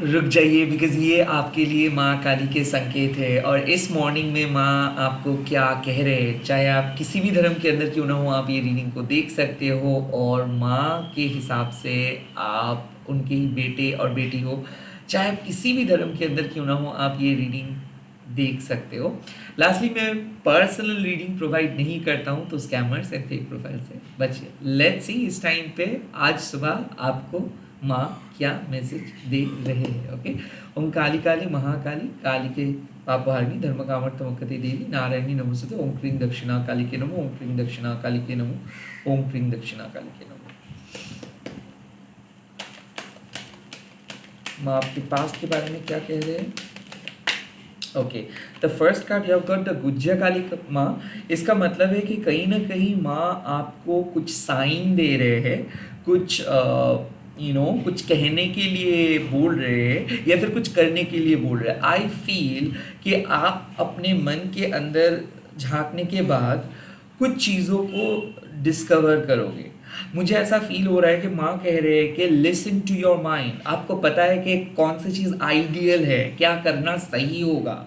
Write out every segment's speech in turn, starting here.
रुक जाइए बिकॉज़ ये आपके लिए माँ काली के संकेत है और इस मॉर्निंग में माँ आपको क्या कह रहे हैं, चाहे आप किसी भी धर्म के अंदर क्यों ना हो, आप ये रीडिंग को देख सकते हो और माँ के हिसाब से आप उनके ही बेटे और बेटी हो, चाहे आप किसी भी धर्म के अंदर क्यों ना हो, आप ये रीडिंग देख सकते हो। लास्टली मैं पर्सनल रीडिंग प्रोवाइड नहीं करता हूँ तो स्कैमर्स एंड फेक प्रोफाइल से बचिए। लेट्स सी इस टाइम पे आज सुबह आपको माँ क्या मैसेज दे रहे हैं। ओके, ओम काली काली महाकाली काली के पापहारिणी धर्म कामर तमकते देवी नारायणी नमोस्तुते ओम क्रीं दक्षिणा काली के नमो ओम क्रीं दक्षिणा काली के नमो ओम क्रीं दक्षिणा काली के नमो। माँ आपके पास्ट के बारे में क्या कह रहे हैं? Okay, the first card you have got the गुज्जा काली माँ। इसका मतलब है कि कहीं ना कहीं माँ आपको कुछ साइन दे रहे हैं, कुछ कुछ कहने के लिए बोल रहे हैं या फिर कुछ करने के लिए बोल रहे हैं। आई फील कि आप अपने मन के अंदर झांकने के बाद कुछ चीज़ों को डिस्कवर करोगे। मुझे ऐसा फील हो रहा है कि माँ कह रहे हैं कि लिसन टू योर माइंड। आपको पता है कि कौन सी चीज़ आइडियल है, क्या करना सही होगा।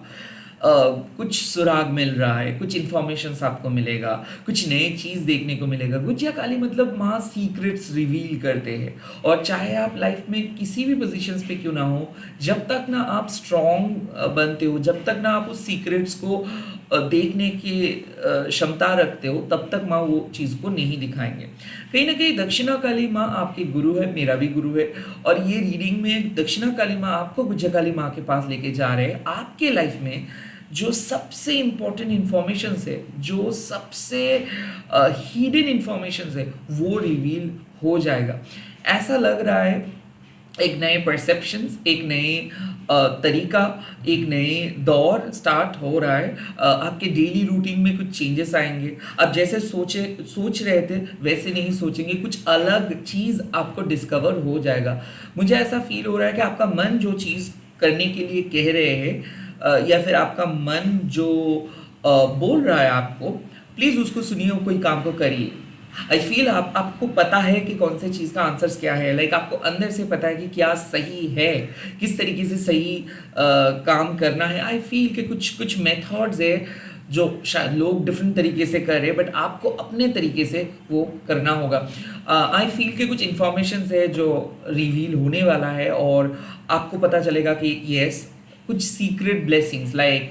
कुछ सुराग मिल रहा है, कुछ इन्फॉर्मेशन आपको मिलेगा, कुछ नई चीज़ देखने को मिलेगा। गुजिया काली मतलब माँ सीक्रेट्स रिवील करते हैं और चाहे आप लाइफ में किसी भी पोजीशंस पे क्यों ना हो, जब तक ना आप स्ट्रॉन्ग बनते हो, जब तक ना आप उस सीक्रेट्स को देखने की क्षमता रखते हो, तब तक माँ वो चीज़ को नहीं दिखाएंगे। कहीं ना कहीं दक्षिणा काली माँ आपके गुरु है, मेरा भी गुरु है और ये रीडिंग में दक्षिणा काली माँ आपको गुज्जा काली माँ के पास लेके जा रहे हैं। आपके लाइफ में जो सबसे इम्पोर्टेंट इंफॉर्मेशन है, जो सबसे हिडन इंफॉर्मेशन है, वो रिवील हो जाएगा। ऐसा लग रहा है एक नए परसेप्शंस, एक नए तरीका, एक नए दौर स्टार्ट हो रहा है। आपके डेली रूटीन में कुछ चेंजेस आएंगे। आप जैसे सोच रहे थे वैसे नहीं सोचेंगे, कुछ अलग चीज़ आपको डिस्कवर हो जाएगा। मुझे ऐसा फील हो रहा है कि आपका मन जो चीज़ करने के लिए कह रहे हैं या फिर आपका मन जो बोल रहा है आपको, प्लीज़ उसको सुनिए और कोई काम को करिए। आई फील आपको पता है कि कौन से चीज़ का आंसर्स क्या है। लाइक आपको अंदर से पता है कि क्या सही है, किस तरीके से सही काम करना है। आई फील कि कुछ मेथड्स है जो शायद लोग डिफरेंट तरीके से कर रहे हैं, बट आपको अपने तरीके से वो करना होगा। आई फील कि कुछ इन्फॉर्मेशन है जो रिवील होने वाला है और आपको पता चलेगा कि यस, कुछ सीक्रेट ब्लेसिंग्स, लाइक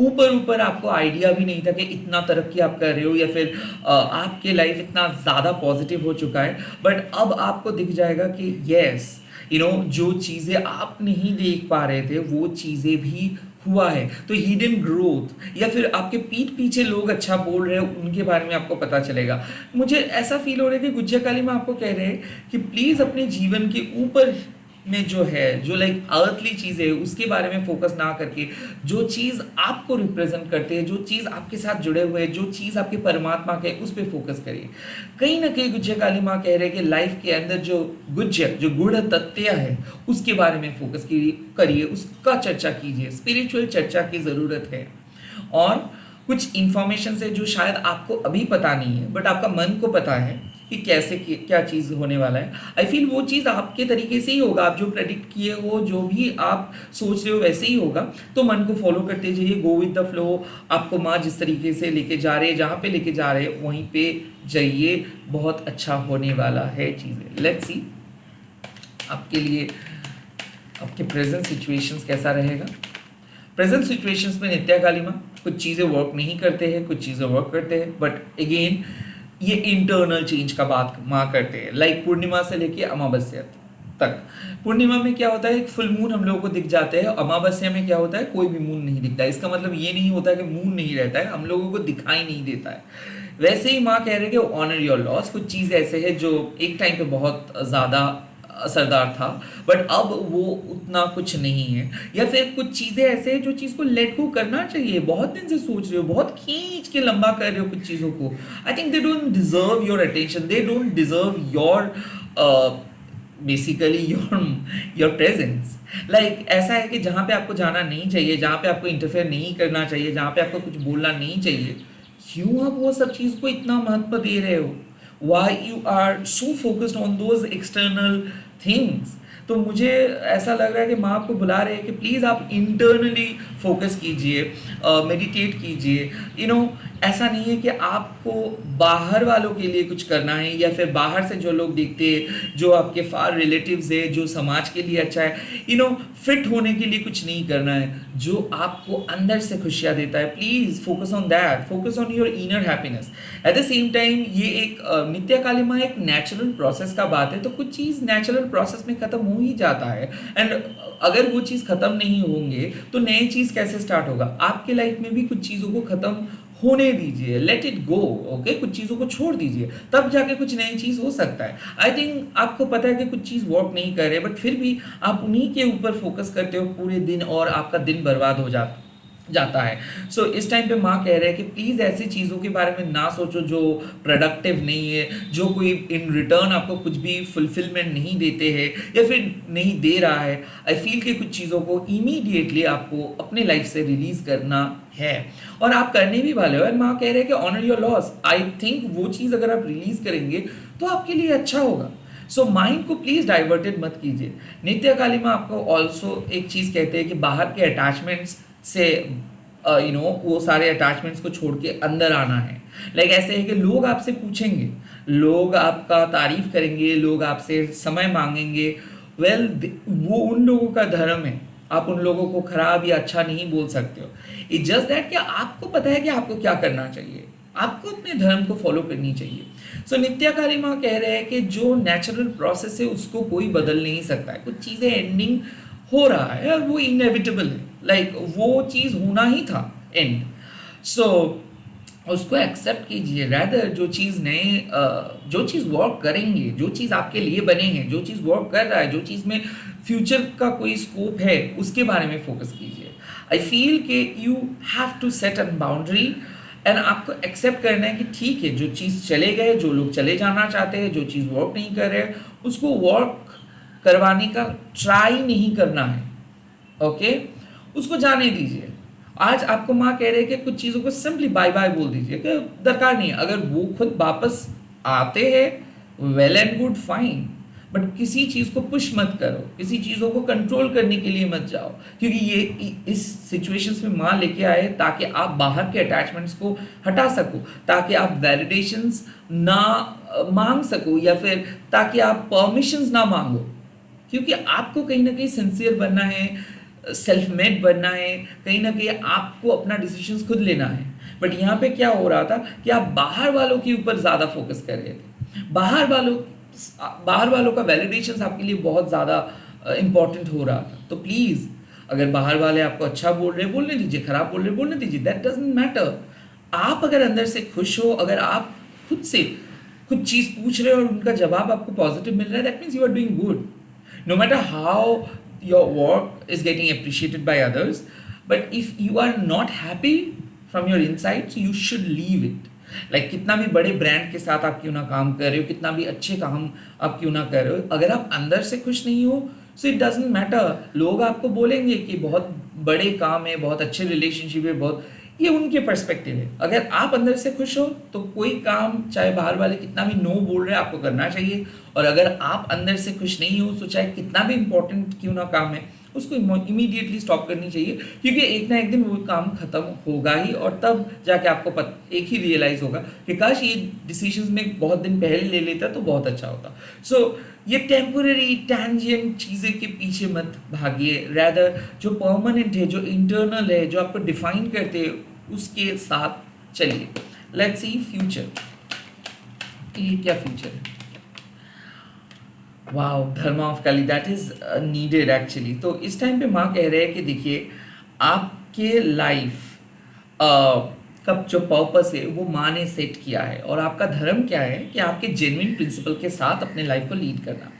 ऊपर ऊपर आपको आइडिया भी नहीं था कि इतना तरक्की आप कर रहे हो या फिर आपके लाइफ इतना ज़्यादा पॉजिटिव हो चुका है, बट अब आपको दिख जाएगा कि यस, जो चीज़ें आप नहीं देख पा रहे थे वो चीज़ें भी हुआ है। तो हिडन ग्रोथ या फिर आपके पीठ पीछे लोग अच्छा बोल रहे हैं, उनके बारे में आपको पता चलेगा। मुझे ऐसा फील हो रहा है कि गुज्जा काली में आपको कह रहे हैं कि प्लीज़ अपने जीवन के ऊपर में जो है, जो लाइक अर्थली चीज़ है, उसके बारे में फोकस ना करके जो चीज़ आपको रिप्रेजेंट करते हैं, जो चीज़ आपके साथ जुड़े हुए हैं, जो चीज़ आपके परमात्मा के, उस पर फोकस करिए। कहीं ना कहीं गुज्जा काली माँ कह रहे हैं कि लाइफ के अंदर जो जो गुड़ तथ्य है, उसके बारे में फोकस करिए, उसका चर्चा कीजिए। स्पिरिचुअल चर्चा की ज़रूरत है और कुछ इंफॉर्मेशन है जो शायद आपको अभी पता नहीं है, बट आपका मन को पता है कि कैसे क्या चीज़ होने वाला है। आई फील वो चीज़ आपके तरीके से ही होगा। आप जो प्रेडिक्ट किए हो, जो भी आप सोच रहे हो वैसे ही होगा। तो मन को फॉलो करते जाइए, गो विद द फ्लो। आपको माँ जिस तरीके से लेके जा रहे हैं, जहाँ पे लेके जा रहे हैं वहीं पे जाइए, बहुत अच्छा होने वाला है चीज़ें। लेट्स सी आपके लिए आपके प्रेजेंट सिचुएशंस कैसा रहेगा। प्रेजेंट सिचुएशंस में नित्या काली माँ कुछ चीज़ें वर्क नहीं करते हैं, कुछ चीज़ें वर्क करते हैं, बट अगेन ये इंटरनल चेंज का बात माँ करते हैं। लाइक पूर्णिमा से लेके अमावस्या तक। पूर्णिमा में क्या होता है, एक फुल मून हम लोगों को दिख जाते हैं। अमावस्या में क्या होता है, कोई भी मून नहीं दिखता है। इसका मतलब ये नहीं होता कि मून नहीं रहता है, हम लोगों को दिखाई नहीं देता है। वैसे ही माँ कह रहे हैं कि ऑनर योर लॉस। कुछ चीज़ ऐसे है जो एक टाइम पे बहुत ज़्यादा असरदार था, बट अब वो उतना कुछ नहीं है। या फिर कुछ चीज़ें ऐसे हैं जो चीज़ को लेट गो करना चाहिए। बहुत दिन से सोच रहे हो, बहुत खींच के लंबा कर रहे हो कुछ चीज़ों को। I think they don't deserve your attention, they don't deserve your basically your presence. Like ऐसा है कि जहाँ पे आपको जाना नहीं चाहिए, जहाँ पे आपको इंटरफेयर नहीं करना चाहिए, जहाँ पे आपको कुछ बोलना नहीं चाहिए, क्यों आप वो सब चीज़ को इतना महत्व दे रहे हो? Why you are so focused on those external things? तो मुझे ऐसा लग रहा है कि माँ आपको बुला रहे हैं कि प्लीज़ आप इंटरनली फोकस कीजिए, मेडिटेट कीजिए। ऐसा नहीं है कि आपको बाहर वालों के लिए कुछ करना है, या फिर बाहर से जो लोग देखते हैं, जो आपके फार रिलेटिव्स है, जो समाज के लिए अच्छा है, फिट होने के लिए कुछ नहीं करना है। जो आपको अंदर से खुशियाँ देता है, please focus on that, focus on your inner happiness. At the same time ये एक नित्य कालिमा एक नेचुरल प्रोसेस का बात है, तो कुछ चीज़ नेचुरल प्रोसेस में ख़त्म हो ही जाता है। एंड अगर वो चीज़ ख़त्म नहीं होंगे तो नई चीज़ कैसे स्टार्ट होगा? आपके लाइफ में भी कुछ चीज़ों को ख़त्म होने दीजिए, लेट इट गो, ओके? कुछ चीज़ों को छोड़ दीजिए, तब जाके कुछ नई चीज़ हो सकता है। आई थिंक आपको पता है कि कुछ चीज़ वर्क नहीं कर रहे, बट फिर भी आप उन्हीं के ऊपर फोकस करते हो पूरे दिन, और आपका दिन बर्बाद हो जाता है। सो इस टाइम पे माँ कह रहे हैं कि प्लीज़ ऐसी चीज़ों के बारे में ना सोचो जो प्रोडक्टिव नहीं है, जो कोई इन रिटर्न आपको कुछ भी फुलफिलमेंट नहीं देते हैं या फिर नहीं दे रहा है। आई फील कि कुछ चीज़ों को इमीडिएटली आपको अपने लाइफ से रिलीज़ करना है, और आप करने भी वाले हो। एंड माँ कह रहे हैं कि honour your loss. I think वो चीज़ अगर आप रिलीज़ करेंगे तो आपके लिए अच्छा होगा। सो माइंड को प्लीज़ डाइवर्टेड मत कीजिए। नित्य कालिमा आपको ऑल्सो एक चीज़ कहते हैं कि बाहर के अटैचमेंट्स से वो सारे अटैचमेंट्स को छोड़ के अंदर आना है। लाइक ऐसे है कि लोग आपसे पूछेंगे, लोग आपका तारीफ करेंगे, लोग आपसे समय मांगेंगे। वेल वो उन लोगों का धर्म है, आप उन लोगों को खराब या अच्छा नहीं बोल सकते हो। इट्स जस्ट दैट कि आपको पता है कि आपको क्या करना चाहिए, आपको अपने धर्म को फॉलो करनी चाहिए। सो नित्याकारी माँ कह रहे हैं कि जो नेचुरल प्रोसेस है उसको कोई बदल नहीं सकता है। कुछ चीज़ें एंडिंग हो रहा है और वो इनएविटेबल है, लाइक वो चीज़ होना ही था एंड। सो उसको एक्सेप्ट कीजिए। रैदर जो चीज़ जो चीज़ वर्क करेंगे, जो चीज़ आपके लिए बने हैं, जो चीज़ वर्क कर रहा है, जो चीज़ में फ्यूचर का कोई स्कोप है, उसके बारे में फोकस कीजिए। आई फील कि you have to set an boundary, and आपको एक्सेप्ट करना है कि ठीक है, जो चीज़ चले गए, जो लोग चले जाना चाहते हैं, जो चीज़ वर्क नहीं कर रहे, उसको वर्क करवाने का ट्राई नहीं करना है, ओके? उसको जाने दीजिए। आज आपको माँ कह रहे हैं कि कुछ चीज़ों को सिंपली बाय बाय बोल दीजिए कि दरकार नहीं है। अगर वो खुद वापस आते हैं, well and good, fine, but किसी चीज़ को पुश मत करो, किसी चीज़ों को कंट्रोल करने के लिए मत जाओ, क्योंकि ये इस सिचुएशंस में माँ लेके आए ताकि आप बाहर के अटैचमेंट्स को हटा सको, ताकि आप वैलिडेशंस ना मांग सको, या फिर ताकि आप परमिशंस ना मांगो, क्योंकि आपको कहीं ना कहीं सिंसियर बनना है, सेल्फ मेड बनना है, कहीं ना कहीं आपको अपना डिसीजंस खुद लेना है। बट यहाँ पे क्या हो रहा था कि आप बाहर वालों के ऊपर ज़्यादा फोकस कर रहे थे। बाहर वालों का वैलिडेशन आपके लिए बहुत ज़्यादा इंपॉर्टेंट हो रहा था। तो प्लीज़, अगर बाहर वाले आपको अच्छा बोल रहे बोलने दीजिए, खराब बोल रहे बोलने दीजिए, दैट डजंट मैटर। आप अगर अंदर से खुश हो, अगर आप खुद से कुछ चीज़ पूछ रहे हो और उनका जवाब आपको पॉजिटिव मिल रहा है, that means you are doing good. No matter how your work is getting appreciated by others, but if you are not happy from your inside, so you should leave it. Like कितना भी बड़े brand के साथ आप क्यों ना काम कर रहे हो, कितना भी अच्छे काम आप क्यों ना कर रहे हो, अगर आप अंदर से खुश नहीं हो, सो इट डजंट मैटर। लोग आपको बोलेंगे कि बहुत बड़े काम है, बहुत अच्छे रिलेशनशिप है, बहुत, ये उनके पर्सपेक्टिव है। अगर आप अंदर से खुश हो तो कोई काम चाहे बाहर वाले कितना भी नो बोल रहे हैं आपको करना चाहिए, और अगर आप अंदर से खुश नहीं हो तो चाहे कितना भी इंपॉर्टेंट क्यों ना काम है, उसको इमीडिएटली स्टॉप करनी चाहिए, क्योंकि एक ना एक दिन वो काम खत्म होगा ही, और तब जाके आपको एक ही रियलाइज़ होगा कि काश ये डिसीजंस में बहुत दिन पहले ले लेता तो बहुत अच्छा होता। सो ये टेम्पोररी ट्रांजिएंट चीज़ें के पीछे मत भागिए, रैदर जो परमानेंट है, जो इंटरनल है, जो आपको डिफाइन करते हैं, उसके साथ चलिए। लेट्स सी फ्यूचर, ये क्या फ्यूचर है? Wow, Dharma of Kali, that is needed actually. तो इस टाइम पे माँ कह रहे हैं कि देखिए, आपके लाइफ का जो पर्पस है वो माँ ने सेट किया है, और आपका धर्म क्या है कि आपके जेन्युइन प्रिंसिपल के साथ अपने लाइफ को लीड करना।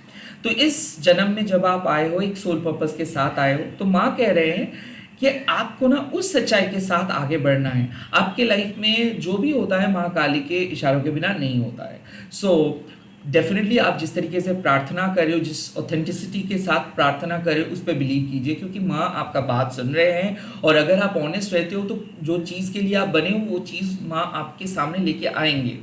तो इस जन्म में जब आप आए हो, एक सोल पर्पस के साथ आए हो, तो माँ कह रहे हैं कि आपको ना उस सच्चाई के साथ आगे बढ़ना है। आपके लाइफ में जो भी होता है माँ काली के इशारों के बिना नहीं होता है। सो डेफिनेटली आप जिस तरीके से प्रार्थना कर रहे हो, जिस ऑथेंटिसिटी के साथ प्रार्थना कर रहे हो, उस पर बिलीव कीजिए, क्योंकि माँ आपका बात सुन रहे हैं, और अगर आप ऑनेस्ट रहते हो तो जो चीज़ के लिए आप बने हो वो चीज़ माँ आपके सामने लेके आएंगे।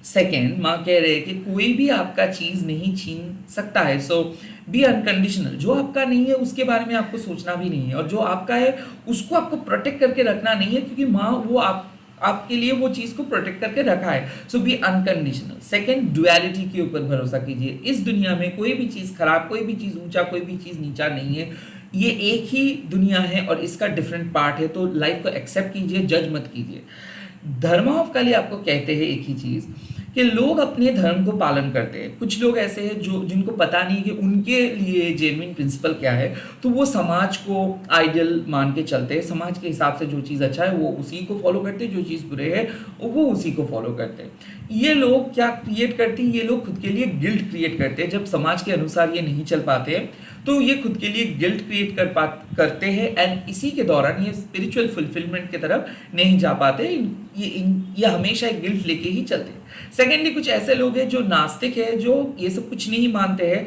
सेकेंड, माँ कह रहे हैं कि कोई भी आपका चीज़ नहीं छीन सकता है। सो बी अनकंडीशनल, जो आपका नहीं है उसके बारे में आपको सोचना भी नहीं है, और जो आपका है उसको आपको प्रोटेक्ट करके रखना नहीं है, क्योंकि माँ वो आपके लिए वो चीज़ को प्रोटेक्ट करके रखा है। सो बी अनकंडीशनल। सेकंड, डुअलिटी के ऊपर भरोसा कीजिए। इस दुनिया में कोई भी चीज़ खराब, कोई भी चीज़ ऊंचा, कोई भी चीज़ नीचा नहीं है। ये एक ही दुनिया है और इसका डिफरेंट पार्ट है, तो लाइफ को एक्सेप्ट कीजिए, जज मत कीजिए। धर्म ऑफ काली आपको कहते हैं एक ही चीज़, कि लोग अपने धर्म को पालन करते हैं। कुछ लोग ऐसे हैं जो जिनको पता नहीं कि उनके लिए जेन्युइन प्रिंसिपल क्या है, तो वो समाज को आइडियल मान के चलते हैं। समाज के हिसाब से जो चीज़ अच्छा है वो उसी को फॉलो करते हैं, जो चीज़ बुरे है वो उसी को फॉलो करते हैं। ये लोग क्या क्रिएट करते हैं, ये लोग खुद के लिए गिल्ट क्रिएट करते हैं। जब समाज के अनुसार ये नहीं चल पाते हैं तो ये खुद के लिए गिल्ट क्रिएट करते हैं, एंड इसी के दौरान ये स्पिरिचुअल फुलफिलमेंट की तरफ नहीं जा पाते। ये हमेशा एक गिल्ट लेके ही चलते हैं। सेकेंडली, कुछ ऐसे लोग हैं जो नास्तिक है, जो ये सब कुछ नहीं मानते हैं।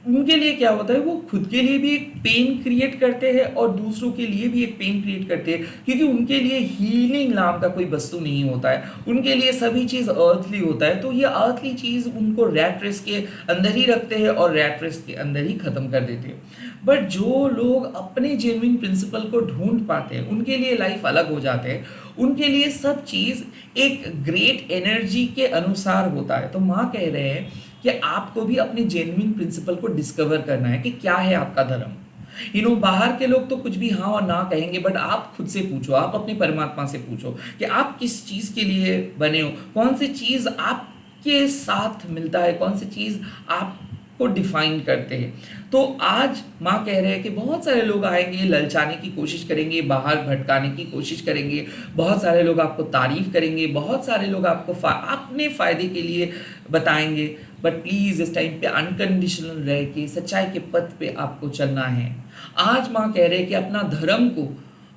उनके लिए क्या होता है, वो खुद के लिए भी एक पेन क्रिएट करते हैं और दूसरों के लिए भी एक पेन क्रिएट करते हैं, क्योंकि उनके लिए हीलिंग नाम का कोई वस्तु नहीं होता है। उनके लिए सभी चीज़ अर्थली होता है, तो ये अर्थली चीज़ उनको रैट रेस के अंदर ही रखते हैं और रैट रेस के अंदर ही ख़त्म कर देते हैं। बट जो लोग अपने जेन्युइन प्रिंसिपल को ढूंढ पाते हैं, उनके लिए लाइफ अलग हो जाते हैं। उनके लिए सब चीज़ एक ग्रेट एनर्जी के अनुसार होता है। तो माँ कह रहे हैं कि आपको भी अपने जेन्युइन प्रिंसिपल को डिस्कवर करना है कि क्या है आपका धर्म। बाहर के लोग तो कुछ भी हाँ और ना कहेंगे, बट आप खुद से पूछो, आप अपने परमात्मा से पूछो कि आप किस चीज़ के लिए बने हो, कौन सी चीज़ आपके साथ मिलता है, कौन सी चीज़ आपको डिफाइन करते हैं। तो आज माँ कह रहे हैं कि बहुत सारे लोग आएंगे, ललचाने की कोशिश करेंगे, बाहर भटकाने की कोशिश करेंगे, बहुत सारे लोग आपको तारीफ करेंगे, बहुत सारे लोग आपको अपने फ़ायदे के लिए बताएंगे। बट प्लीज़ इस टाइम पे अनकंडीशनल रह के सच्चाई के पथ पे आपको चलना है। आज माँ कह रहे हैं कि अपना धर्म को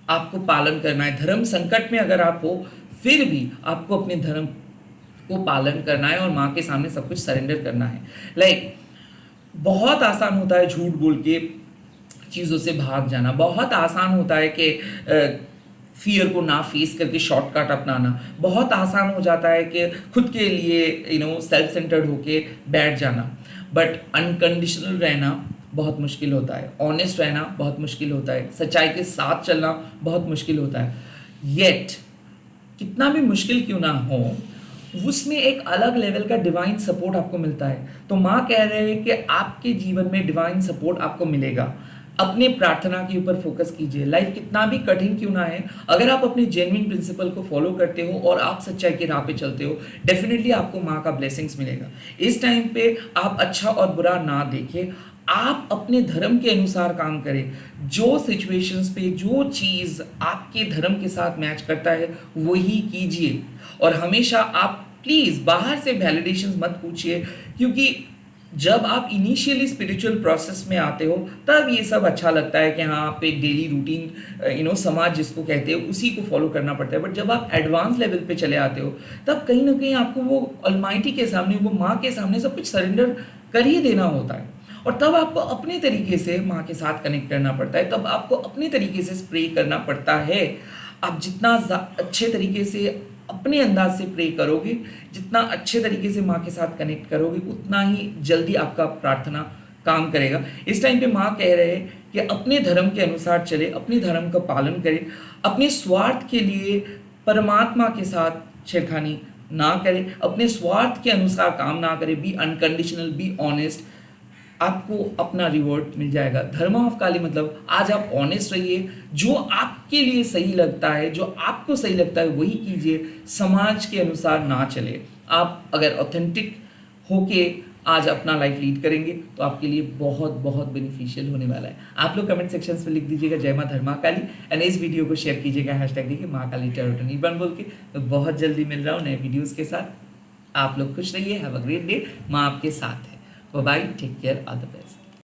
आपको पालन करना है। धर्म संकट में अगर आप हो, फिर भी आपको अपने धर्म को पालन करना है और माँ के सामने सब कुछ सरेंडर करना है। बहुत आसान होता है झूठ बोल के चीज़ों से भाग जाना, बहुत आसान होता है कि फियर को ना फेस करके शॉर्टकट अपनाना, बहुत आसान हो जाता है कि खुद के लिए सेल्फ सेंटर्ड होके बैठ जाना। बट अनकंडीशनल रहना बहुत मुश्किल होता है, ऑनेस्ट रहना बहुत मुश्किल होता है, सच्चाई के साथ चलना बहुत मुश्किल होता है। येट कितना भी मुश्किल क्यों ना हो, उसमें एक अलग लेवल का डिवाइन सपोर्ट आपको मिलता है। तो माँ कह रहे हैं कि आपके जीवन में डिवाइन सपोर्ट आपको मिलेगा। अपने प्रार्थना के ऊपर फोकस कीजिए। लाइफ कितना भी कठिन क्यों ना है, अगर आप अपने जेन्युइन प्रिंसिपल को फॉलो करते हो और आप सच्चाई के राह पे चलते हो, डेफिनेटली आपको माँ का ब्लेसिंग्स मिलेगा। इस टाइम पे आप अच्छा और बुरा ना देखें, आप अपने धर्म के अनुसार काम करें। जो सिचुएशंस पे जो चीज़ आपके धर्म के साथ मैच करता है वही कीजिए। और हमेशा आप प्लीज़ बाहर से वैलिडेशंस मत पूछिए, क्योंकि जब आप इनिशियली स्पिरिचुअल प्रोसेस में आते हो तब ये सब अच्छा लगता है कि हाँ आप एक डेली रूटीन समाज जिसको कहते हैं उसी को फॉलो करना पड़ता है। बट जब आप एडवांस लेवल पे चले आते हो तब कहीं ना कहीं आपको वो ऑलमाइटी के सामने, वो माँ के सामने सब कुछ सरेंडर कर ही देना होता है। और तब आपको अपने तरीके से माँ के साथ कनेक्ट करना पड़ता है, तब आपको अपने तरीके से स्प्रे करना पड़ता है। आप जितना अच्छे तरीके से अपने अंदाज से प्रे करोगे, जितना अच्छे तरीके से माँ के साथ कनेक्ट करोगे, उतना ही जल्दी आपका प्रार्थना काम करेगा। इस टाइम पे माँ कह रहे हैं कि अपने धर्म के अनुसार चले, अपने धर्म का पालन करें, अपने स्वार्थ के लिए परमात्मा के साथ छेड़खानी ना करें, अपने स्वार्थ के अनुसार काम ना करें। बी अनकंडीशनल, बी ऑनेस्ट, आपको अपना रिवॉर्ड मिल जाएगा। धर्म ऑफ काली मतलब आज आप ऑनेस्ट रहिए, जो आपके लिए सही लगता है, जो आपको सही लगता है वही कीजिए, समाज के अनुसार ना चले। आप अगर ऑथेंटिक होके आज अपना लाइफ लीड करेंगे तो आपके लिए बहुत बहुत बेनिफिशियल होने वाला है। आप लोग कमेंट सेक्शन में लिख दीजिएगा जय माँ धर्मा काली, एंड इस वीडियो को शेयर कीजिएगा हैशटैग देखिए माँ काली टैरोट निर्बाण बोल के। तो बहुत जल्दी मिल रहा हूँ नए वीडियोज़ के साथ। आप लोग खुश रहिए, हैव अ ग्रेट डे, माँ आपके साथ है। Bye bye, take care, all the best.